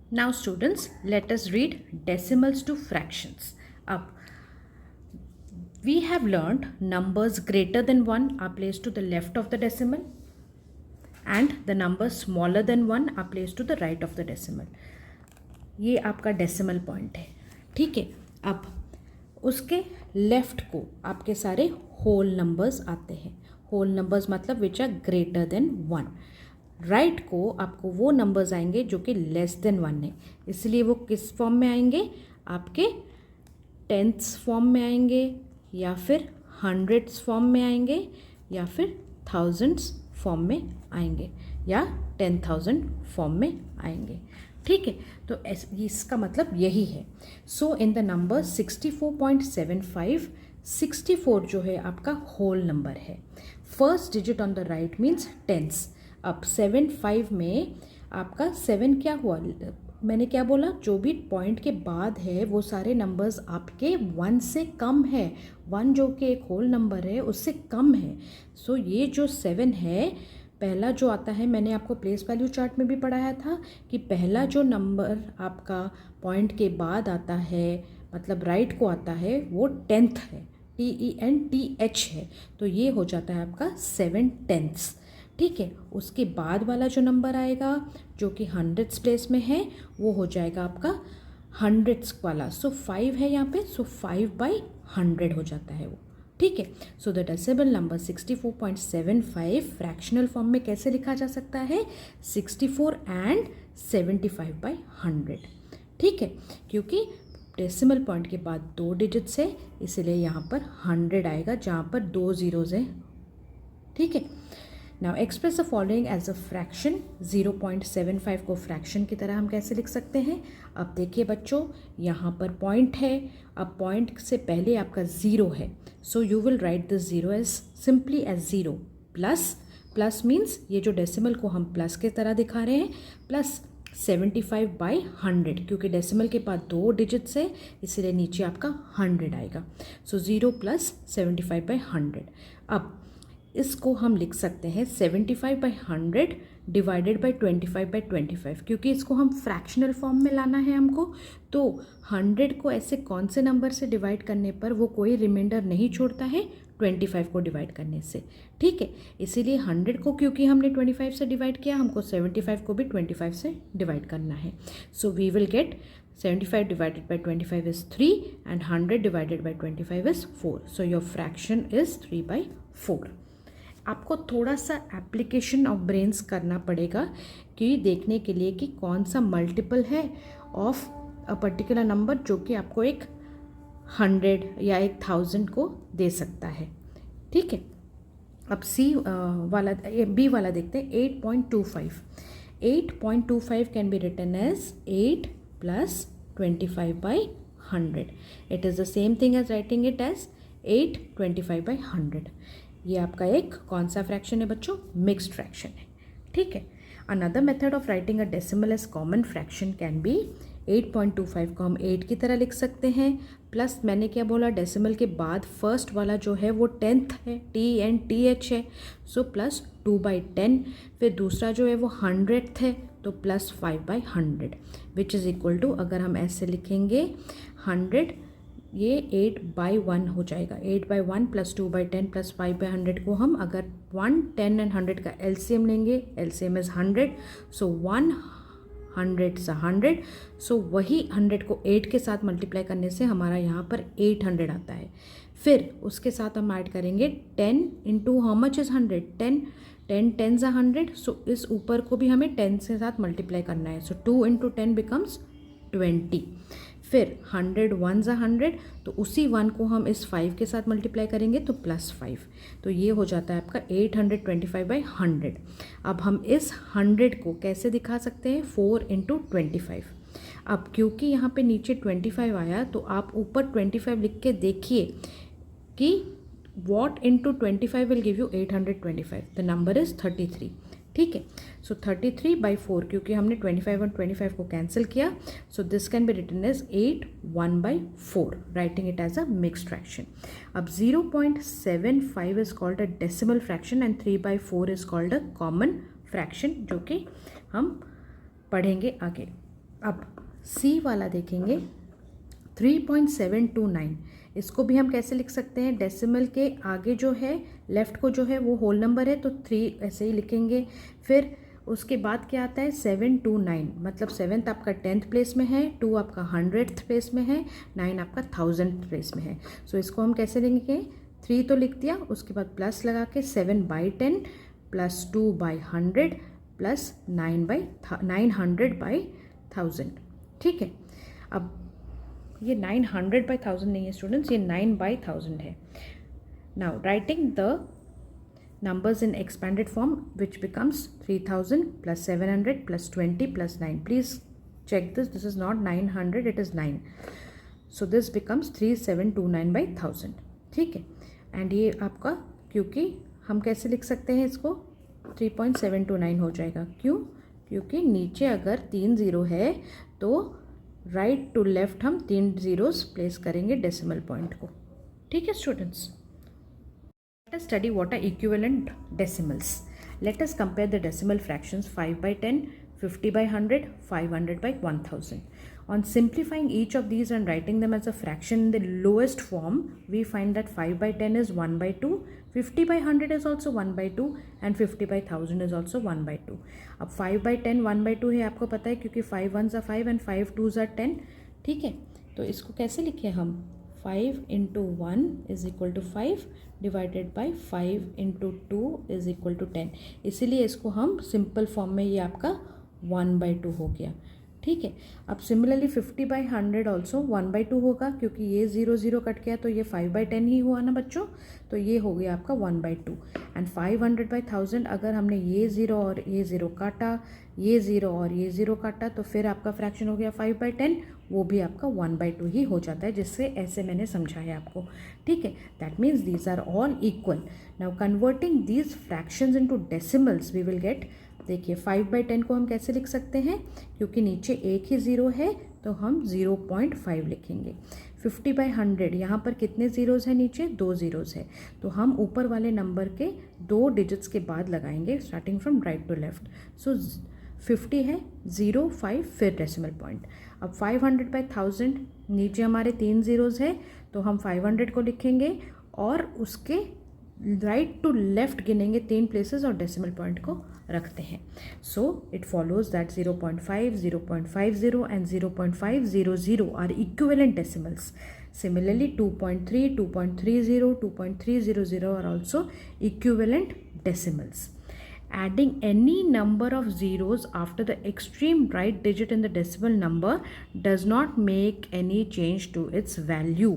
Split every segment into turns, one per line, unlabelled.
Now students, let us read decimals to fractions. Up. We have learned numbers greater than 1 are placed to the left of the decimal and the numbers smaller than 1 are placed to the right of the decimal. ये आपका decimal point है, ठीक है। अब उसके left को आपके सारे होल नंबर्स आते हैं। होल नंबर्स मतलब which are greater than 1। Right को आपको वो नंबर्स आएंगे जो कि लेस देन 1 है, इसलिए वो किस फॉर्म में आएंगे, आपके टेंथ्स फॉर्म में आएंगे या फिर हंड्रेड्स फॉर्म में आएंगे या फिर थाउजेंड्स फॉर्म में आएंगे या 10,000 फॉर्म में आएंगे, ठीक है। तो इसका मतलब यही है। सो इन द नंबर 64.75, 64 जो है आपका होल नंबर है। First digit on the right means tens. अब 75 में आपका 7 क्या हुआ, मैंने क्या बोला, जो भी पॉइंट के बाद है वो सारे नंबर्स आपके 1 से कम है। 1 जो कि एक होल नंबर है उससे कम है। सो ये जो 7 है, पहला जो आता है, मैंने आपको प्लेस वैल्यू चार्ट में भी पढ़ाया था कि पहला जो नंबर आपका पॉइंट के बाद आता है, मतलब राइट को आता है, वो 10th है, TENTH है। तो ये हो जाता है आपका 7 tenths, ठीक है। उसके बाद वाला जो नंबर आएगा जो कि हंड्रेड्स प्लेस में है वो हो जाएगा आपका हंड्रेड्स वाला। सो 5 है यहाँ पे, सो 5/100 हो जाता है वो, ठीक है। So the decimal number 64.75 fractional form में कैसे लिखा जा सकता है, 64 and 75/100, ठीक है। क्योंकि डेसिमल पॉइंट के बाद 2 डिजिट्स है, इसलिए यहाँ पर 100 आएगा जहाँ पर 2 zeros हैं, ठीक है। Now express the following as a fraction. 0.75 को फ्रैक्शन की तरह हम कैसे लिख सकते हैं। अब देखिए बच्चों, यहाँ पर पॉइंट है, अब पॉइंट से पहले आपका 0 है, so you will write this 0 as simply as 0 plus means ये जो डेसिमल को हम प्लस के तरह दिखा रहे हैं, प्लस 75/100, क्योंकि डेसिमल के बाद 2 डिजिट्स है इसलिए नीचे आपका 100 आएगा। सो 0 + 75/100। अब इसको हम लिख सकते हैं 75/100 डिवाइडेड बाई 25/25, क्योंकि इसको हम फ्रैक्शनल फॉर्म में लाना है हमको। तो 100 को ऐसे कौन से नंबर से डिवाइड करने पर वो कोई रिमाइंडर नहीं छोड़ता है, 25 को डिवाइड करने से, ठीक है। इसीलिए 100 को क्योंकि हमने 25 से डिवाइड किया, हमको 75 को भी 25 से डिवाइड करना है। So we will get 75 divided by 25 is 3 and 100 divided by 25 is 4। So your fraction is 3/4। आपको थोड़ा सा एप्लीकेशन ऑफ ब्रेन्स करना पड़ेगा कि देखने के लिए कि कौन सा मल्टीपल है ऑफ अ पर्टिकुलर नंबर जो कि आपको एक 100 या 1000 को दे सकता है, ठीक है। अब बी वाला देखते हैं, 8.25। 8.25 can be written as 8 + 25/100। It is the same thing as writing it as 8 25/100। ये आपका एक कौन सा फ्रैक्शन है बच्चों, मिक्स्ड फ्रैक्शन है, ठीक है। Another method of writing a decimal as common fraction can be 8.25 को हम 8 की तरह लिख सकते हैं, प्लस मैंने क्या बोला, डेसिमल के बाद फर्स्ट वाला जो है वो 10th है, TENTH है, सो प्लस 2/10। फिर दूसरा जो है वो 100th है, तो plus 5/100 which is equal to, अगर हम ऐसे लिखेंगे 100, ये 8/1 हो जाएगा। 8/1 + 2/10 + 5/100 को हम अगर 1, 10 एंड 100 का LCM लेंगे, LCM इज़ 100, सो 100 = 100। सो वही 100 को 8 के साथ मल्टीप्लाई करने से हमारा यहाँ पर 800 आता है। फिर उसके साथ हम ऐड करेंगे 10 × how much is 100, 10 10 10s are 100, सो इस ऊपर को भी हमें 10 के साथ मल्टीप्लाई करना है, सो 2 × 10 becomes 20। फिर 100 1s are 100, तो उसी 1 को हम इस 5 के साथ मल्टीप्लाई करेंगे तो +5, तो ये हो जाता है आपका 825/100। अब हम इस 100 को कैसे दिखा सकते हैं, 4 × 25। अब क्योंकि यहाँ पे नीचे 25 आया, तो आप ऊपर 25 लिख के देखिए कि what into 25 will give you 825, the number is 33, ठीक है। सो 33/4, क्योंकि हमने 25 और 25 को कैंसिल किया, so this can be written as 8 1/4, writing it as a mixed fraction. अब 0.75 is called a decimal fraction and 3/4 is called a common fraction, जो कि हम पढ़ेंगे आगे। अब सी वाला देखेंगे 3.729, इसको भी हम कैसे लिख सकते हैं? डेसिमल के आगे जो है लेफ्ट को जो है वो होल नंबर है तो 3 ऐसे ही लिखेंगे। फिर उसके बाद क्या आता है 729, मतलब 7th आपका 10th प्लेस में है, 2 आपका 100th प्लेस में है, 9 आपका 1000th प्लेस में है। सो इसको हम कैसे लिखेंगे? 3 तो लिख दिया, उसके बाद प्लस लगा के 7/10 प्लस 2/100 प्लस 900/1000। ठीक है, अब ये 900/1000 नहीं है स्टूडेंट्स, ये 9/1000 है। Now writing the numbers in expanded form, which becomes 3000 plus 700 plus 20 plus 9. Please check this, this is not 900, it is 9. So this becomes 3729/1000. ठीक है, एंड ये आपका, क्योंकि हम कैसे लिख सकते हैं इसको? 3.729 हो जाएगा। क्यों? क्योंकि नीचे अगर 3 ज़ीरो है तो राइट टू लेफ्ट हम 3 ज़ीरोज़ प्लेस करेंगे डेसिमल पॉइंट को। ठीक है students, let us study what are equivalent decimals. Let us compare the decimal fractions 5/10, 50/100, 500/1000. On simplifying each of these and writing them as a fraction in the lowest form, we find that 5/10 is 1/2, 50/100 is also 1/2 and 50/1000 is also 1/2. अब 5/10 1/2 है, आपको पता है क्योंकि 5 1s are 5 and 5 2s are 10। ठीक है, तो इसको कैसे लिखें हम? 5 into 1 is equal to 5 divided by 5 into 2 is equal to 10। इसीलिए इसको हम सिंपल फॉर्म में, ये आपका 1/2 हो गया। ठीक है, अब सिमिलरली 50/100 ऑल्सो 1/2 होगा, क्योंकि ये 0 0 कट गया तो ये 5/10 ही हुआ ना बच्चों, तो ये हो गया आपका 1/2। एंड 500/1000, अगर हमने ये 0 और ये 0 काटा, ये 0 और ये 0 काटा, तो फिर आपका फ्रैक्शन हो गया 5/10, वो भी आपका 1/2 ही हो जाता है, जिससे ऐसे मैंने समझाया आपको। ठीक है, that means these are all equal. Now converting these fractions into decimals we will get, देखिए 5/10 को हम कैसे लिख सकते हैं? क्योंकि नीचे एक ही ज़ीरो है तो हम 0.5 लिखेंगे। 50/100, यहाँ पर कितने ज़ीरोज़ हैं? नीचे 2 ज़ीरोज़ है, तो हम ऊपर वाले नंबर के 2 डिजिट्स के बाद लगाएंगे starting from right to left. So 50 है, 0 5 फिर डेसिमल पॉइंट। अब 500/1000, नीचे हमारे 3 ज़ीरोज़ है तो हम 500 को लिखेंगे और उसके राइट टू लेफ्ट गिनेंगे 3 प्लेसेस और डेसिमल पॉइंट को रखते हैं। So it follows that 0.5, 0.50 and 0.500 are equivalent decimals. Similarly 2.3, 2.30, 2.300 are also equivalent decimals. Adding any number of zeros after the extreme right digit in the decimal number does not make any change to its value.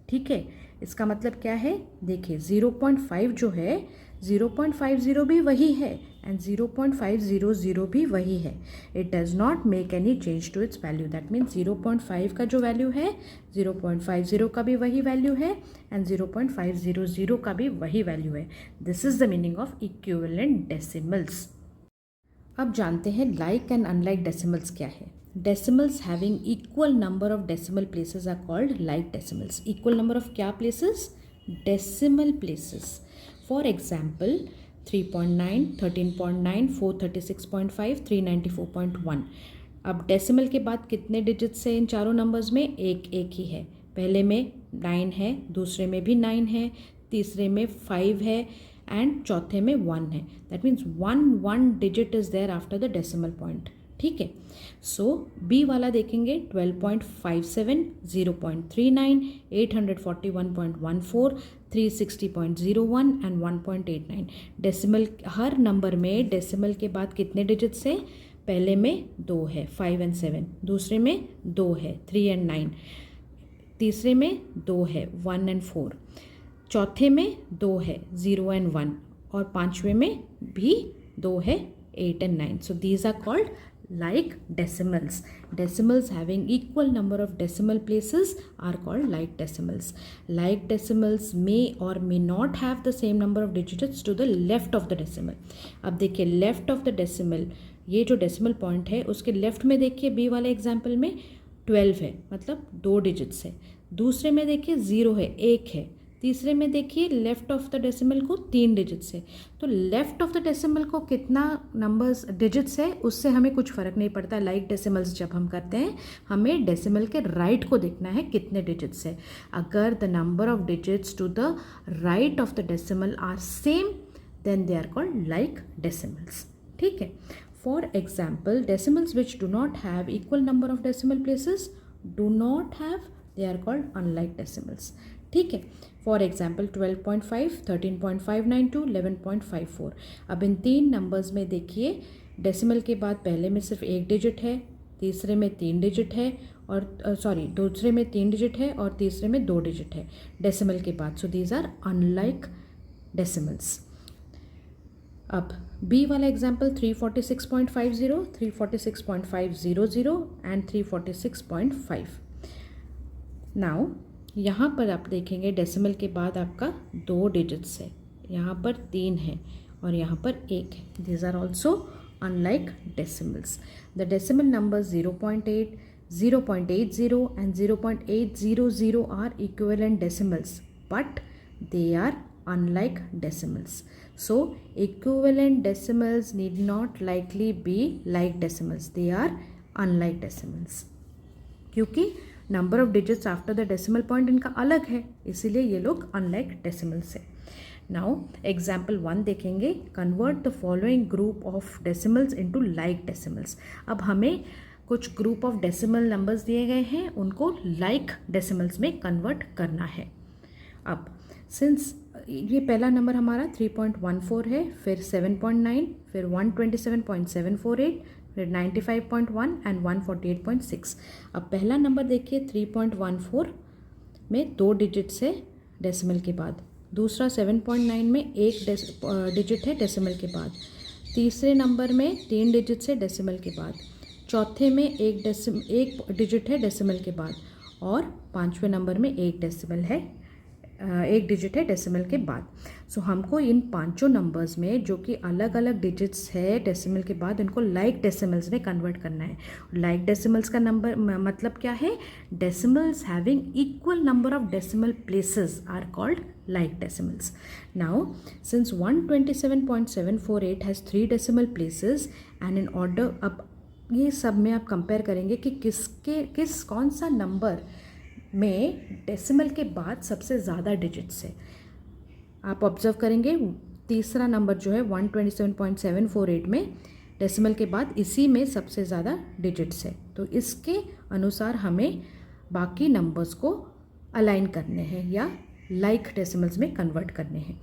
ठीक है, इसका मतलब क्या है? देखिए 0.5 जो है, 0.50 भी वही है एंड 0.500 भी वही है। It does not make any change to its value. That means 0.5 का जो वैल्यू है 0.50 का भी वही वैल्यू है एंड 0.500 का भी वही वैल्यू है। This is the meaning of equivalent decimals. अब जानते हैं लाइक एंड अनलाइक डेसिमल्स क्या है। Decimals having equal number of decimal places are called like decimals. Equal number of क्या places? Decimal places. For example, 3.9, 13.9, 436.5, 394.1. अब decimal के बाद कितने डिजिट्स है इन चारों नंबर्स में? एक एक ही है। पहले में 9 है, दूसरे में भी 9 है, तीसरे में 5 है एंड चौथे में 1 है। That means 1 digit is there after the decimal point. ठीक है, सो बी वाला देखेंगे 12.57, 0.39, 841.14, 360.01 एंड 1.89। डेसिमल, हर नंबर में डेसिमल के बाद कितने डिजिट्स हैं? पहले में 2 है, 5 एंड 7, दूसरे में 2 है, 3 एंड 9, तीसरे में 2 है, 1 एंड 4, चौथे में 2 है, 0 एंड 1, और पांचवें में भी 2 है, 8 and 9. So these are called like decimals. Decimals having equal number of decimal places are called like decimals. Like decimals may or may not have the same number of digits to the left of the decimal. अब देखिए left of the decimal, ये जो decimal point है उसके left में देखिए B वाले example में 12 है, मतलब 2 डिजिट्स है। दूसरे में देखिए 0 है, 1 है, तीसरे में देखिए लेफ्ट ऑफ द डेसिमल को 3 डिजिट्स है, तो लेफ्ट ऑफ द डेसिमल को कितना नंबर्स डिजिट्स है उससे हमें कुछ फ़र्क नहीं पड़ता। लाइक डेसिमल्स जब हम करते हैं हमें डेसिमल के राइट को देखना है कितने डिजिट्स है। अगर the number of digits to the right of the decimal are same then they are called like decimals. ठीक है। For example decimals which do not have equal number of decimal places do not have, they are called unlike decimals. ठीक है। For example 12.5, 13.592, 11.54। अब इन तीन numbers में देखिए decimal के बाद पहले में सिर्फ एक डिजिट है, तीसरे में 3 डिजिट है और दूसरे में 3 डिजिट है और तीसरे में 2 डिजिट है डेसिमल के बाद। So these are unlike decimals. अब बी वाला एग्जाम्पल 346.50, 346.500 एंड 346.5। नाउ यहाँ पर आप देखेंगे डेसिमल के बाद आपका 2 डिजिट्स है, यहाँ पर 3 है और यहाँ पर 1 है। These are also unlike decimals. The decimal numbers 0.8, 0.80 and 0.800 are equivalent decimals but they are unlike decimals. So equivalent decimals need not likely be like decimals. They are unlike decimals. क्योंकि number of digits after the decimal point इनका अलग है, इसीलिए ये लोग unlike decimals है। Now example 1 देखेंगे, convert the following group of decimals into like decimals. अब हमें कुछ ग्रुप ऑफ डेसिमल नंबर्स दिए गए हैं, उनको लाइक डेसिमल्स में कन्वर्ट करना है। अब सिंस ये पहला नंबर हमारा 3.14 है, फिर 7.9, फिर 127.748, फिर 95.1 एंड 148.6। अब पहला नंबर देखिए 3.14 में 2 डिजिट्स है डेसिमल के बाद, दूसरा 7.9 में 1 डिजिट है डेसिमल के बाद, तीसरे नंबर में 3 डिजिट्स है डेसिमल के बाद, चौथे में 1 डिजिट है डेसिमल के बाद और पाँचवें नंबर में 1 डिजिट है डेसिमल के बाद। सो हमको इन पांचों नंबर्स में जो कि अलग अलग डिजिट्स है डेसिमल के बाद इनको लाइक डेसिमल्स में कन्वर्ट करना है। लाइक डेसिमल्स का नंबर मतलब क्या है? Decimals having equal number of decimal places are called like decimals. Now since 127.748 has 3 decimal places and in order, अब ये सब में आप कंपेयर करेंगे कि कौन सा नंबर में डेसिमल के बाद सबसे ज़्यादा डिजिट्स है। आप ऑब्जर्व करेंगे तीसरा नंबर जो है 127.748 में डेसिमल के बाद इसी में सबसे ज़्यादा डिजिट्स है, तो इसके अनुसार हमें बाकी नंबर्स को अलाइन करने हैं या लाइक डेसिमल्स में कन्वर्ट करने हैं।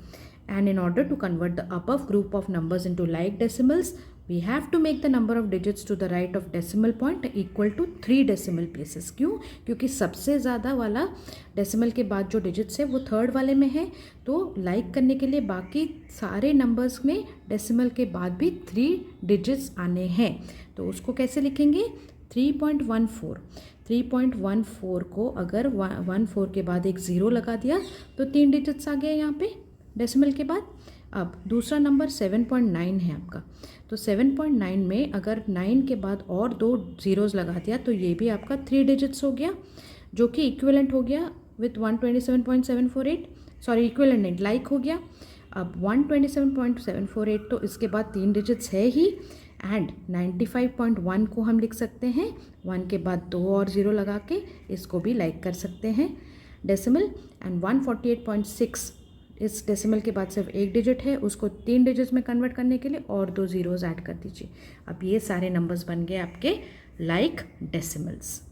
And in order to convert the above group of numbers into like decimals we have to make the number of digits to the right of decimal point equal to 3 decimal places। क्यों? क्योंकि सबसे ज़्यादा वाला decimal के बाद जो digits है वो थर्ड वाले में है, तो लाइक करने के लिए बाकी सारे नंबर्स में डेसिमल के बाद भी 3 डिजिट्स आने हैं। तो उसको कैसे लिखेंगे? 3.14 को अगर 14 के बाद एक 0 लगा दिया तो 3 डिजिट्स आ गए यहाँ पे डेसिमल के बाद। अब दूसरा नंबर 7.9 है आपका, तो 7.9 में अगर 9 के बाद और 2 ज़ीरोज़ लगा दिया तो ये भी आपका 3 डिजिट्स हो गया, जो कि इक्विवेलेंट हो गया विथ 127.748, सॉरी इक्विवेलेंट नहीं, लाइक हो गया। अब 127.748 तो इसके बाद 3 डिजिट्स है ही, एंड 95.1 को हम लिख सकते हैं 1 के बाद 2 और 0 लगा के, इसको भी लाइक कर सकते हैं डेसिमल। एंड 148.6 इस डेसिमल के बाद सिर्फ एक डिजिट है, उसको 3 डिजिट्स में कन्वर्ट करने के लिए और 2 ज़ीरोज़ ऐड कर दीजिए। अब ये सारे नंबर्स बन गए आपके लाइक डेसिमल्स।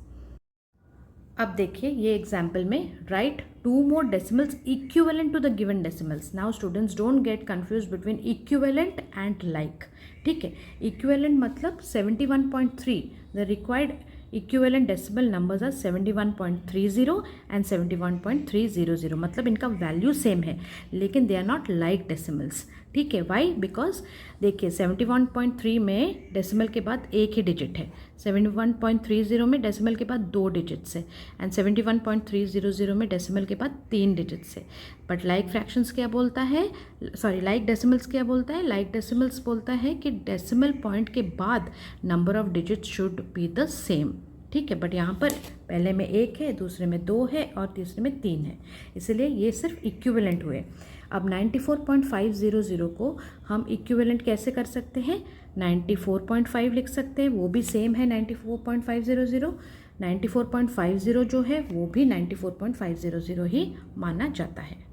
अब देखिए ये एग्जाम्पल में right 2 more decimals equivalent to the given decimals. Now students don't get confuse between equivalent and like. ठीक है, इक्विवेलेंट मतलब 71.3, the required equivalent decimal numbers are 71.30 and 71.300, मतलब इनका वैल्यू सेम है लेकिन they are not like decimals. ठीक है, Y? Because देखिए 71.3 में डेसिमल के बाद एक ही डिजिट है, 71.30 में डेसिमल के बाद 2 डिजिट्स है, एंड 71.300 में डेसिमल के बाद 3 डिजिट्स है। बट लाइक फ्रैक्शंस क्या बोलता है, सॉरी लाइक डेसिमल्स क्या बोलता है? लाइक डेसिमल्स बोलता है कि डेसिमल पॉइंट के बाद number of digits should be the same. ठीक है, बट यहाँ पर पहले में 1 है, दूसरे में 2 है और तीसरे में 3 है, इसलिए ये सिर्फ इक्विवेलेंट हुए। अब 94.500 को हम इक्विवेलेंट कैसे कर सकते हैं, 94.5 लिख सकते हैं, वो भी सेम है 94.500। 94.50 जो है वो भी 94.500 ही माना जाता है।